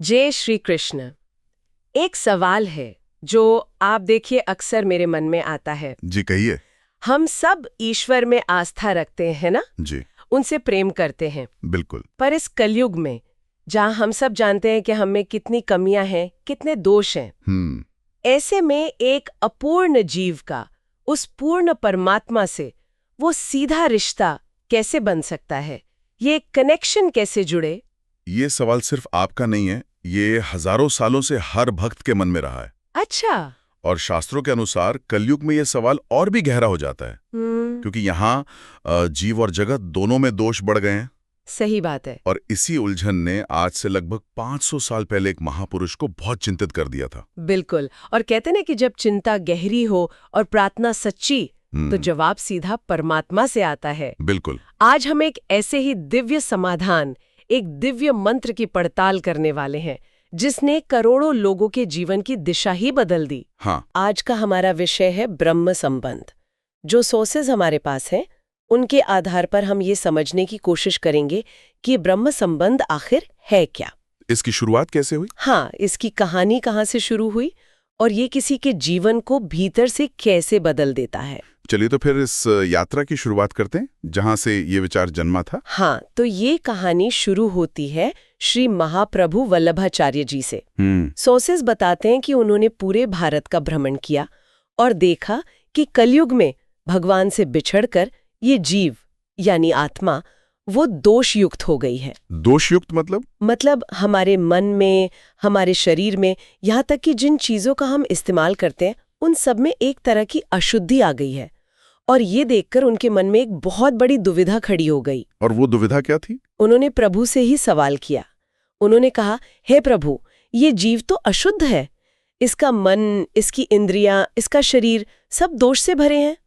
जय श्री कृष्ण। एक सवाल है जो आप देखिए अक्सर मेरे मन में आता है। जी कहिए। हम सब ईश्वर में आस्था रखते हैं ना, जी उनसे प्रेम करते हैं। बिल्कुल। पर इस कलयुग में जहाँ हम सब जानते हैं कि हमें कितनी कमियां हैं, कितने दोष हैं, ऐसे में एक अपूर्ण जीव का उस पूर्ण परमात्मा से वो सीधा रिश्ता कैसे बन सकता है? ये कनेक्शन कैसे जुड़े? ये सवाल सिर्फ आपका नहीं है, ये हजारों सालों से हर भक्त के मन में रहा है। अच्छा। और शास्त्रों के अनुसार कलयुग में ये सवाल और भी गहरा हो जाता है, क्योंकि यहाँ जीव और जगत दोनों में दोष बढ़ गए हैं। सही बात है। और इसी उलझन ने आज से लगभग 500 साल पहले एक महापुरुष को बहुत चिंतित कर दिया था। बिल्कुल। और कहते ना कि जब चिंता गहरी हो और प्रार्थना सच्ची, तो जवाब सीधा परमात्मा से आता है। बिल्कुल। आज हम एक ऐसे ही दिव्य समाधान, एक दिव्य मंत्र की पड़ताल करने वाले हैं जिसने करोड़ों लोगों के जीवन की दिशा ही बदल दी। हाँ। आज का हमारा विषय है ब्रह्म संबंध। जो सोर्सेज हमारे पास हैं उनके आधार पर हम ये समझने की कोशिश करेंगे कि ब्रह्म संबंध आखिर है क्या। इसकी शुरुआत कैसे हुई? हाँ, इसकी कहानी कहाँ से शुरू हुई और ये किसी के जीवन को भीतर से कैसे बदल देता है। चलिए तो फिर इस यात्रा की शुरुआत करते हैं जहां से ये विचार जन्मा था। हाँ, तो ये कहानी शुरू होती है श्री महाप्रभु वल्लभाचार्य जी से। सोर्सेज बताते हैं कि उन्होंने पूरे भारत का भ्रमण किया और देखा कि कलयुग में भगवान से बिछड़कर ये जीव यानी आत्मा वो दोषयुक्त हो गई है। दोषयुक्त मतलब हमारे मन में, हमारे शरीर में, यहाँ तक कि जिन चीजों का हम इस्तेमाल करते हैं उन सब में एक तरह की अशुद्धि आ गई है। और ये देखकर उनके मन में एक बहुत बड़ी दुविधा खड़ी हो गई। और वो दुविधा क्या थी? उन्होंने प्रभु से ही सवाल किया। उन्होंने कहा, हे प्रभु, ये जीव तो अशुद्ध है। इसका मन, इसकी इंद्रियां, इसका शरीर सब दोष से भरे हैं।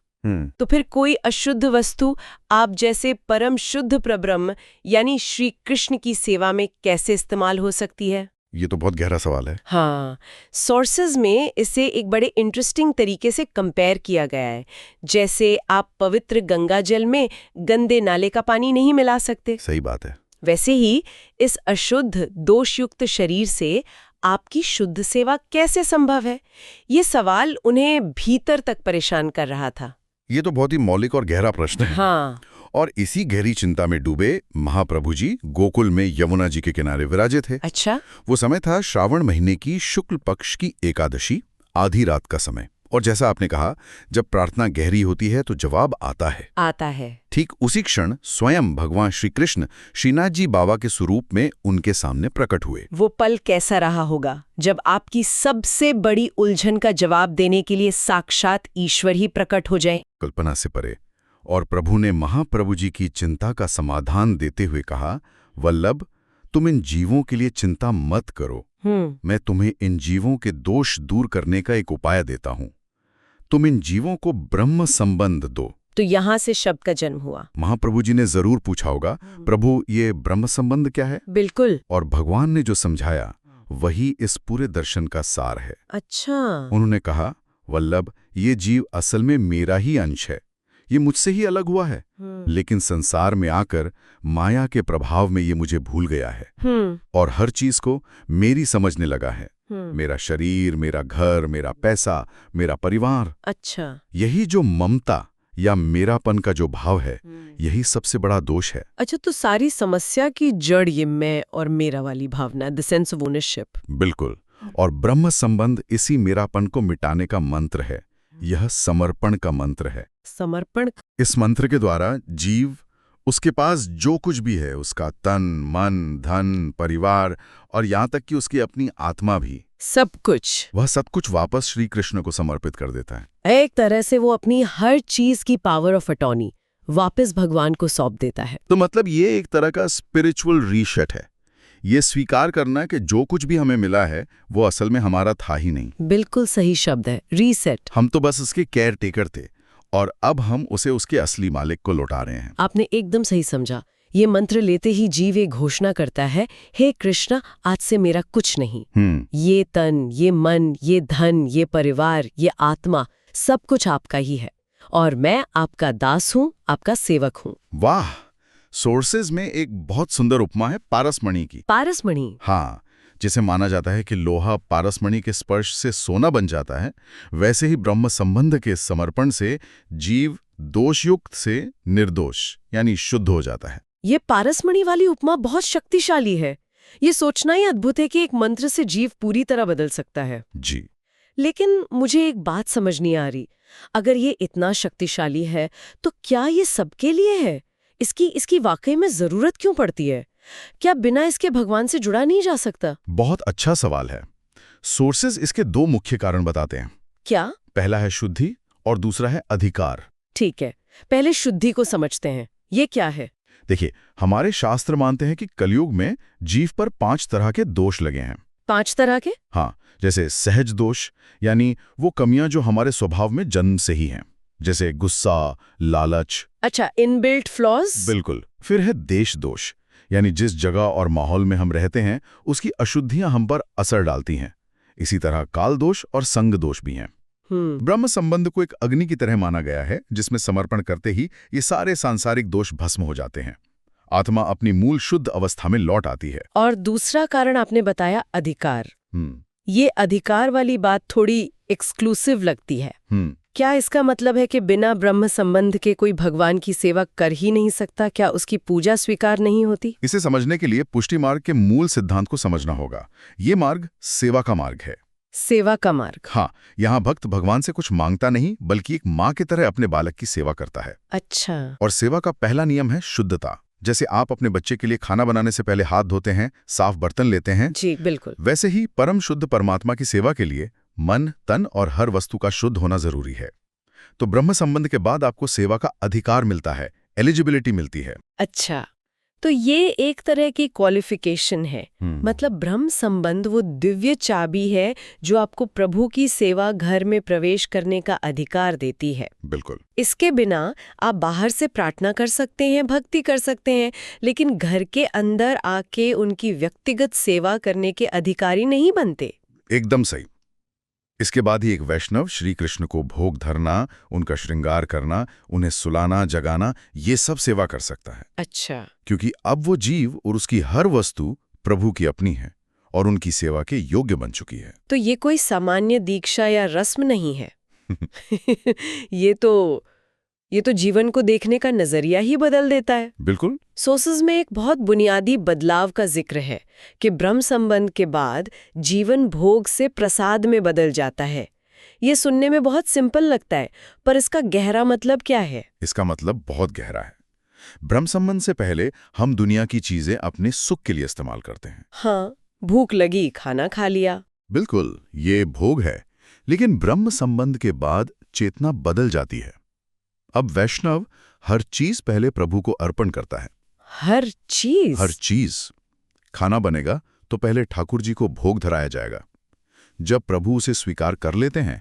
तो फिर कोई अशुद्ध वस्तु आप जैसे परम शुद्ध प्रब्रह्म यानी श्री कृष्ण की सेवा में कैसे इस्तेमाल हो सकती है? ये तो बहुत गहरा सवाल है। हाँ, सोर्सेज में इसे एक बड़े इंटरेस्टिंग तरीके से कंपेयर किया गया है। जैसे आप पवित्र गंगा जल में गंदे नाले का पानी नहीं मिला सकते। सही बात है। वैसे ही इस अशुद्ध दोषयुक्त शरीर से आपकी शुद्ध सेवा कैसे संभव है? ये सवाल उन्हें भीतर तक परेशान कर रहा था। ये तो बहुत ही मौलिक और गहरा प्रश्न है। हाँ। और इसी गहरी चिंता में डूबे महाप्रभु जी गोकुल में यमुना जी के किनारे विराजित थे। अच्छा। वो समय था श्रावण महीने की शुक्ल पक्ष की एकादशी, आधी रात का समय। और जैसा आपने कहा, जब प्रार्थना गहरी होती है तो जवाब आता है। ठीक उसी क्षण स्वयं भगवान श्री कृष्ण श्रीनाथ जी बाबा के स्वरूप में उनके सामने प्रकट हुए। वो पल कैसा रहा होगा जब आपकी सबसे बड़ी उलझन का जवाब देने के लिए साक्षात ईश्वर ही प्रकट हो जाए। कल्पना से परे। और प्रभु ने महाप्रभु जी की चिंता का समाधान देते हुए कहा, वल्लभ, तुम इन जीवों के लिए चिंता मत करो। मैं तुम्हें इन जीवों के दोष दूर करने का एक उपाय देता हूं। तुम इन जीवों को ब्रह्म संबंध दो। तो यहाँ से शब्द का जन्म हुआ। महाप्रभु जी ने जरूर पूछा होगा, प्रभु ये ब्रह्म संबंध क्या है? बिल्कुल। और भगवान ने जो समझाया वही इस पूरे दर्शन का सार है। अच्छा। उन्होंने कहा, वल्लभ, ये जीव असल में मेरा ही अंश है। ये मुझसे ही अलग हुआ है, लेकिन संसार में आकर माया के प्रभाव में ये मुझे भूल गया है और हर चीज को मेरी समझने लगा है। मेरा शरीर, मेरा घर, मेरा पैसा, मेरा परिवार। अच्छा। यही जो ममता या मेरापन का जो भाव है, यही सबसे बड़ा दोष है। अच्छा, तो सारी समस्या की जड़ ये मैं और मेरा वाली भावना, द सेंस ऑफ ओनरशिप। बिल्कुल। और ब्रह्म संबंध इसी मेरापन को मिटाने का मंत्र है। यह समर्पण का मंत्र है। समर्पण। इस मंत्र के द्वारा जीव, उसके पास जो कुछ भी है, उसका तन, मन, धन, परिवार और यहाँ तक कि उसकी अपनी आत्मा भी, सब कुछ, वह सब कुछ वापस श्री कृष्ण को समर्पित कर देता है। एक तरह से वो अपनी हर चीज की पावर ऑफ अटॉर्नी वापस भगवान को सौंप देता है। तो मतलब ये एक तरह का स्पिरिचुअल रीसेट है। ये स्वीकार करना कि जो कुछ भी हमें मिला है वो असल में हमारा था ही नहीं। बिल्कुल सही शब्द है, रीसेट। हम तो बस उसके केयर टेकर थे और अब हम उसे उसके असली मालिक को लौटा रहे हैं। आपने एकदम सही समझा। ये मंत्र लेते ही जीव एक घोषणा करता है, हे कृष्णा, आज से मेरा कुछ नहीं। ये तन, ये मन, ये धन, ये परिवार, ये आत्मा, सब कुछ आपका ही है और मैं आपका दास हूँ, आपका सेवक हूँ। वाह! सोर्सेज में एक बहुत सुंदर उपमा है पारसमणि की। पारसमणि? हाँ, जिसे माना जाता है कि लोहा पारसमणि के स्पर्श से सोना बन जाता है, वैसे ही ब्रह्म संबंध के समर्पण से जीव दोषयुक्त से निर्दोष यानी शुद्ध हो जाता है। ये पारसमणि वाली उपमा बहुत शक्तिशाली है। ये सोचना ही अद्भुत है कि एक मंत्र से जीव पूरी तरह बदल सकता है। जी। लेकिन मुझे एक बात समझ नहीं आ रही, अगर ये इतना शक्तिशाली है तो क्या ये सबके लिए है? इसकी वाकई में जरूरत क्यों पड़ती है? क्या बिना इसके भगवान से जुड़ा नहीं जा सकता? बहुत अच्छा सवाल है। सोर्सेज इसके 2 मुख्य कारण बताते हैं। क्या? पहला है शुद्धि और दूसरा है अधिकार। ठीक है, पहले शुद्धि को समझते हैं। ये क्या है? देखिए, हमारे शास्त्र मानते हैं कि कलयुग में जीव पर 5 तरह के दोष लगे हैं। 5 तरह के? हाँ, जैसे सहज दोष यानी वो कमियां जो हमारे स्वभाव में जन्म से ही हैं, जैसे गुस्सा, लालच। अच्छा, इनबिल्ट फ्लॉज? बिल्कुल। फिर है देश दोष, यानी जिस जगह और माहौल में हम रहते हैं उसकी अशुद्धियां हम पर असर डालती हैं। इसी तरह काल दोष और संग दोष भी हैं। ब्रह्म संबंध को एक अग्नि की तरह माना गया है, जिसमें समर्पण करते ही ये सारे सांसारिक दोष भस्म हो जाते हैं। आत्मा अपनी मूल शुद्ध अवस्था में लौट आती है। और दूसरा कारण आपने बताया अधिकार। ये अधिकार वाली बात थोड़ी एक्सक्लूसिव लगती है। क्या इसका मतलब है कि बिना ब्रह्म संबंध के कोई भगवान की सेवा कर ही नहीं सकता? क्या उसकी पूजा स्वीकार नहीं होती? इसे समझने के लिए पुष्टि मार्ग के मूल सिद्धांत को समझना होगा। ये मार्ग सेवा का मार्ग है। सेवा का मार्ग? हाँ, यहाँ भक्त भगवान से कुछ मांगता नहीं, बल्कि एक माँ की तरह अपने बालक की सेवा करता है। अच्छा। और सेवा का पहला नियम है शुद्धता। जैसे आप अपने बच्चे के लिए खाना बनाने से पहले हाथ धोते हैं, साफ बर्तन लेते हैं। जी बिल्कुल। वैसे ही परम शुद्ध परमात्मा की सेवा के लिए मन, तन और हर वस्तु का शुद्ध होना जरूरी है। तो ब्रह्म संबंध के बाद आपको सेवा का अधिकार मिलता है, एलिजिबिलिटी मिलती है। अच्छा, तो ये एक तरह की क्वालिफिकेशन है। मतलब ब्रह्म संबंध वो दिव्य चाबी है जो आपको प्रभु की सेवा घर में प्रवेश करने का अधिकार देती है। बिल्कुल। इसके बिना आप बाहर से प्रार्थना कर सकते हैं, भक्ति कर सकते हैं, लेकिन घर के अंदर आके उनकी व्यक्तिगत सेवा करने के अधिकारी नहीं बनते। एकदम सही। इसके बाद ही एक वैष्णव श्री कृष्ण को भोग धरना, उनका श्रृंगार करना, उन्हें सुलाना, जगाना, ये सब सेवा कर सकता है। अच्छा। क्योंकि अब वो जीव और उसकी हर वस्तु प्रभु की अपनी है और उनकी सेवा के योग्य बन चुकी है। तो ये कोई सामान्य दीक्षा या रस्म नहीं है। ये तो जीवन को देखने का नजरिया ही बदल देता है। बिल्कुल। सोर्सेज में एक बहुत बुनियादी बदलाव का जिक्र है कि ब्रह्म संबंध के बाद जीवन भोग से प्रसाद में बदल जाता है। ये सुनने में बहुत सिंपल लगता है, पर इसका गहरा मतलब क्या है? इसका मतलब बहुत गहरा है। ब्रह्म संबंध से पहले हम दुनिया की चीजें अपने सुख के लिए इस्तेमाल करते हैं। हाँ, भूख लगी, खाना खा लिया। बिल्कुल, ये भोग है। लेकिन ब्रह्म संबंध के बाद चेतना बदल जाती है। अब वैष्णव हर चीज पहले प्रभु को अर्पण करता है। हर चीज? हर चीज। खाना बनेगा तो पहले ठाकुर जी को भोग धराया जाएगा। जब प्रभु उसे स्वीकार कर लेते हैं,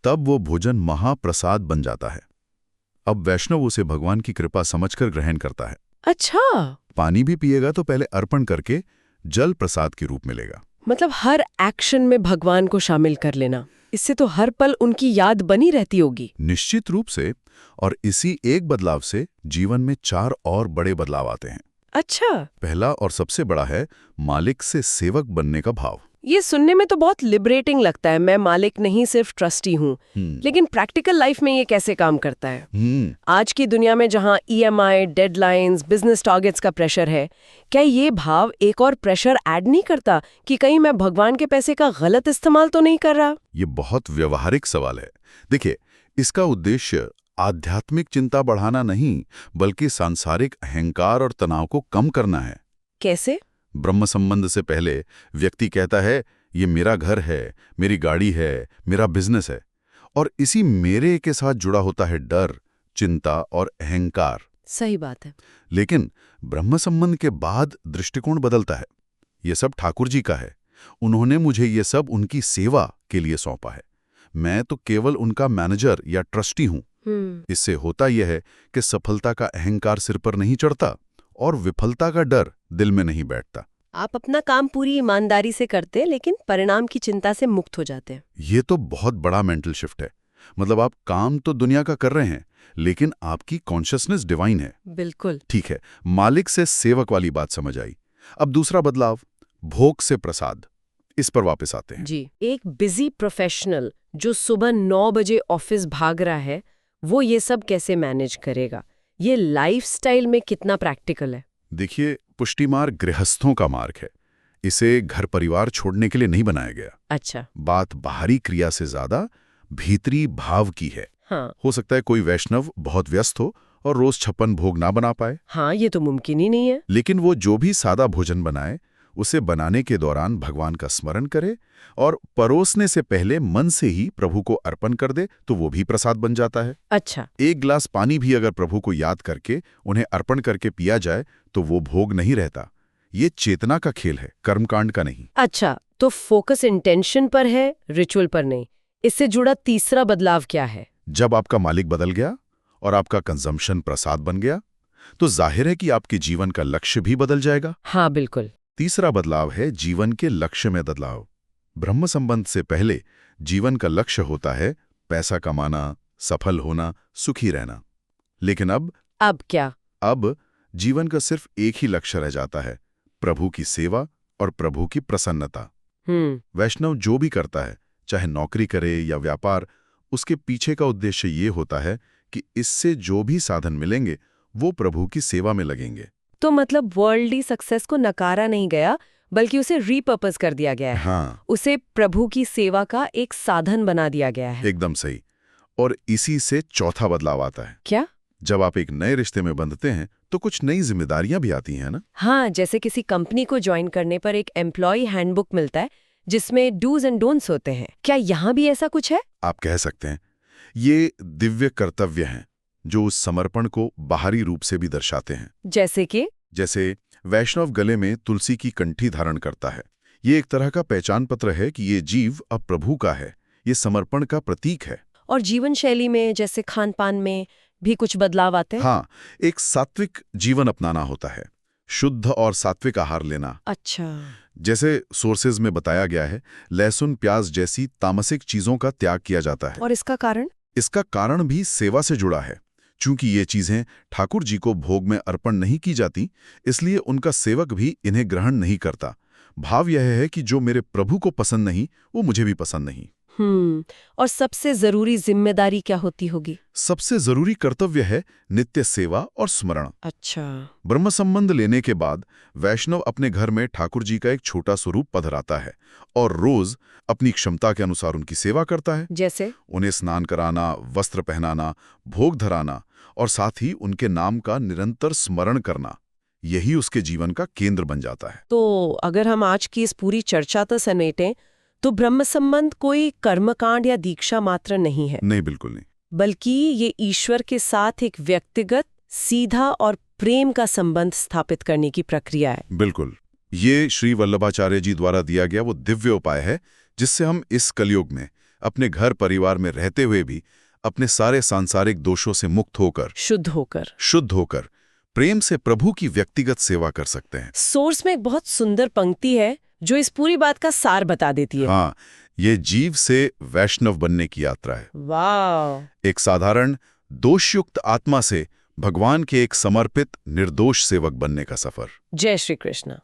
तब वो भोजन महाप्रसाद बन जाता है। अब वैष्णव उसे भगवान की कृपा समझकर ग्रहण करता है। अच्छा। पानी भी पिएगा तो पहले अर्पण करके जल प्रसाद के रूप मिलेगा। मतलब हर एक्शन में भगवान को शामिल कर लेना, इससे तो हर पल उनकी याद बनी रहती होगी। निश्चित रूप से। और इसी एक बदलाव से जीवन में 4 और बड़े बदलाव आते हैं। अच्छा। पहला और सबसे बड़ा है मालिक से सेवक बनने का भाव। ये सुनने में तो बहुत लिबरेटिंग लगता है, मैं मालिक नहीं सिर्फ ट्रस्टी हूँ। लेकिन प्रैक्टिकल लाइफ में ये कैसे काम करता है? आज की दुनिया में जहाँ EMI, डेडलाइंस, बिजनेस टारगेट्स का प्रेशर है, क्या ये भाव एक और प्रेशर ऐड नहीं करता कि कहीं मैं भगवान के पैसे का गलत इस्तेमाल तो नहीं कर रहा? ये बहुत व्यवहारिक सवाल है। देखिए, इसका उद्देश्य आध्यात्मिक चिंता बढ़ाना नहीं, बल्कि सांसारिक अहंकार और तनाव को कम करना है। कैसे? ब्रह्म संबंध से पहले व्यक्ति कहता है, ये मेरा घर है, मेरी गाड़ी है, मेरा बिजनेस है, और इसी मेरे के साथ जुड़ा होता है डर, चिंता और अहंकार। सही बात है। लेकिन ब्रह्म संबंध के बाद दृष्टिकोण बदलता है। ये सब ठाकुर जी का है, उन्होंने मुझे ये सब उनकी सेवा के लिए सौंपा है। मैं तो केवल उनका मैनेजर या ट्रस्टी हूँ। इससे होता यह है कि सफलता का अहंकार सिर पर नहीं चढ़ता और विफलता का डर दिल में नहीं बैठता। आप अपना काम पूरी ईमानदारी से करते, लेकिन परिणाम की चिंता से मुक्त हो जाते हैं। ये तो बहुत बड़ा मेंटल शिफ्ट है। मतलब आप काम तो दुनिया का कर रहे हैं, लेकिन आपकी कॉन्शियसनेस डिवाइन है। बिल्कुल। ठीक है, मालिक से सेवक वाली बात समझ आई। अब दूसरा बदलाव, भोग से प्रसाद, इस पर वापस आते हैं। जी, एक बिजी प्रोफेशनल जो सुबह 9 बजे ऑफिस भाग रहा है, वो ये सब कैसे मैनेज करेगा? ये लाइफस्टाइल में कितना प्रैक्टिकल है? देखिए, पुष्टि मार्ग गृहस्थों का मार्ग है। इसे घर परिवार छोड़ने के लिए नहीं बनाया गया। अच्छा। बात बाहरी क्रिया से ज्यादा भीतरी भाव की है। हाँ। हो सकता है कोई वैष्णव बहुत व्यस्त हो और रोज 56 भोग ना बना पाए। हाँ, ये तो मुमकिन ही नहीं है। लेकिन वो जो भी सादा भोजन बनाए, उसे बनाने के दौरान भगवान का स्मरण करे और परोसने से पहले मन से ही प्रभु को अर्पण कर दे, तो वो भी प्रसाद बन जाता है। अच्छा। एक गिलास पानी भी अगर प्रभु को याद करके उन्हें अर्पण करके पिया जाए, तो वो भोग नहीं रहता। ये चेतना का खेल है, कर्मकांड का नहीं। अच्छा, तो फोकस इंटेंशन पर है, रिचुअल पर नहीं। इससे जुड़ा तीसरा बदलाव क्या है? जब आपका मालिक बदल गया और आपका कंजम्पशन प्रसाद बन गया, तो जाहिर है कि आपके जीवन का लक्ष्य भी बदल जाएगा। हाँ, बिल्कुल। तीसरा बदलाव है जीवन के लक्ष्य में बदलाव। ब्रह्म संबंध से पहले जीवन का लक्ष्य होता है पैसा कमाना, सफल होना, सुखी रहना। लेकिन अब क्या? अब जीवन का सिर्फ एक ही लक्ष्य रह जाता है, प्रभु की सेवा और प्रभु की प्रसन्नता। वैष्णव जो भी करता है, चाहे नौकरी करे या व्यापार, उसके पीछे का उद्देश्य ये होता है कि इससे जो भी साधन मिलेंगे वो प्रभु की सेवा में लगेंगे। तो मतलब वर्ल्डली सक्सेस को नकारा नहीं गया, बल्कि उसे रीपर्पस कर दिया गया है। हाँ, उसे प्रभु की सेवा का एक साधन बना दिया गया है। एकदम सही। और इसी से चौथा बदलाव आता है। क्या? जब आप एक नए रिश्ते में बंधते हैं तो कुछ नई जिम्मेदारियां भी आती हैं ना। हाँ, जैसे किसी कंपनी को ज्वाइन करने पर एक एम्प्लॉय हैंडबुक मिलता है जिसमें डूज एंड डोंट्स होते हैं। क्या यहाँ भी ऐसा कुछ है? आप कह सकते हैं ये दिव्य कर्तव्य हैं जो उस समर्पण को बाहरी रूप से भी दर्शाते हैं। जैसे वैष्णव गले में तुलसी की कंठी धारण करता है। ये एक तरह का पहचान पत्र है कि ये जीव अब प्रभु का है, ये समर्पण का प्रतीक है। और जीवन शैली में, जैसे खान पान में भी कुछ बदलाव आते हैं? हाँ, एक सात्विक जीवन अपनाना होता है, शुद्ध और सात्विक आहार लेना। अच्छा। जैसे सोर्सेज में बताया गया है, लहसुन प्याज जैसी तामसिक चीजों का त्याग किया जाता है। और इसका कारण? इसका कारण भी सेवा से जुड़ा है। चूंकि ये चीजें ठाकुर जी को भोग में अर्पण नहीं की जाती, इसलिए उनका सेवक भी इन्हें ग्रहण नहीं करता। भाव यह है कि जो मेरे प्रभु को पसंद नहीं, वो मुझे भी पसंद नहीं। और सबसे जरूरी जिम्मेदारी क्या होती होगी? सबसे जरूरी कर्तव्य है नित्य सेवा और स्मरण। अच्छा। ब्रह्म संबंध लेने के बाद वैष्णव अपने घर में ठाकुर जी का एक छोटा स्वरूप पधराता है और रोज अपनी क्षमता के अनुसार उनकी सेवा करता है। जैसे? उन्हें स्नान कराना, वस्त्र पहनाना, भोग धराना और साथ ही उनके नाम का निरंतर स्मरण करना, यही उसके जीवन का केंद्र बन जाता है। तो अगर हम आज की इस पूरी चर्चा तो समेटें, तो ब्रह्म संबंध कोई कर्मकांड या दीक्षा मात्र नहीं है। नहीं, बिल्कुल नहीं। बल्कि ये ईश्वर के साथ एक व्यक्तिगत, सीधा और प्रेम का संबंध स्थापित करने की प्रक्रिया है। बिल्कुल। ये श्री वल्लभाचार्य जी द्वारा दिया गया वो दिव्य उपाय है जिससे हम इस कलयुग में अपने घर परिवार में रहते हुए भी अपने सारे सांसारिक दोषों से मुक्त होकर, शुद्ध होकर प्रेम से प्रभु की व्यक्तिगत सेवा कर सकते हैं। सोर्स में एक बहुत सुंदर पंक्ति है जो इस पूरी बात का सार बता देती है। हाँ, ये जीव से वैष्णव बनने की यात्रा है। वाह! एक साधारण दोषयुक्त आत्मा से भगवान के एक समर्पित निर्दोष सेवक बनने का सफर। जय श्री कृष्ण।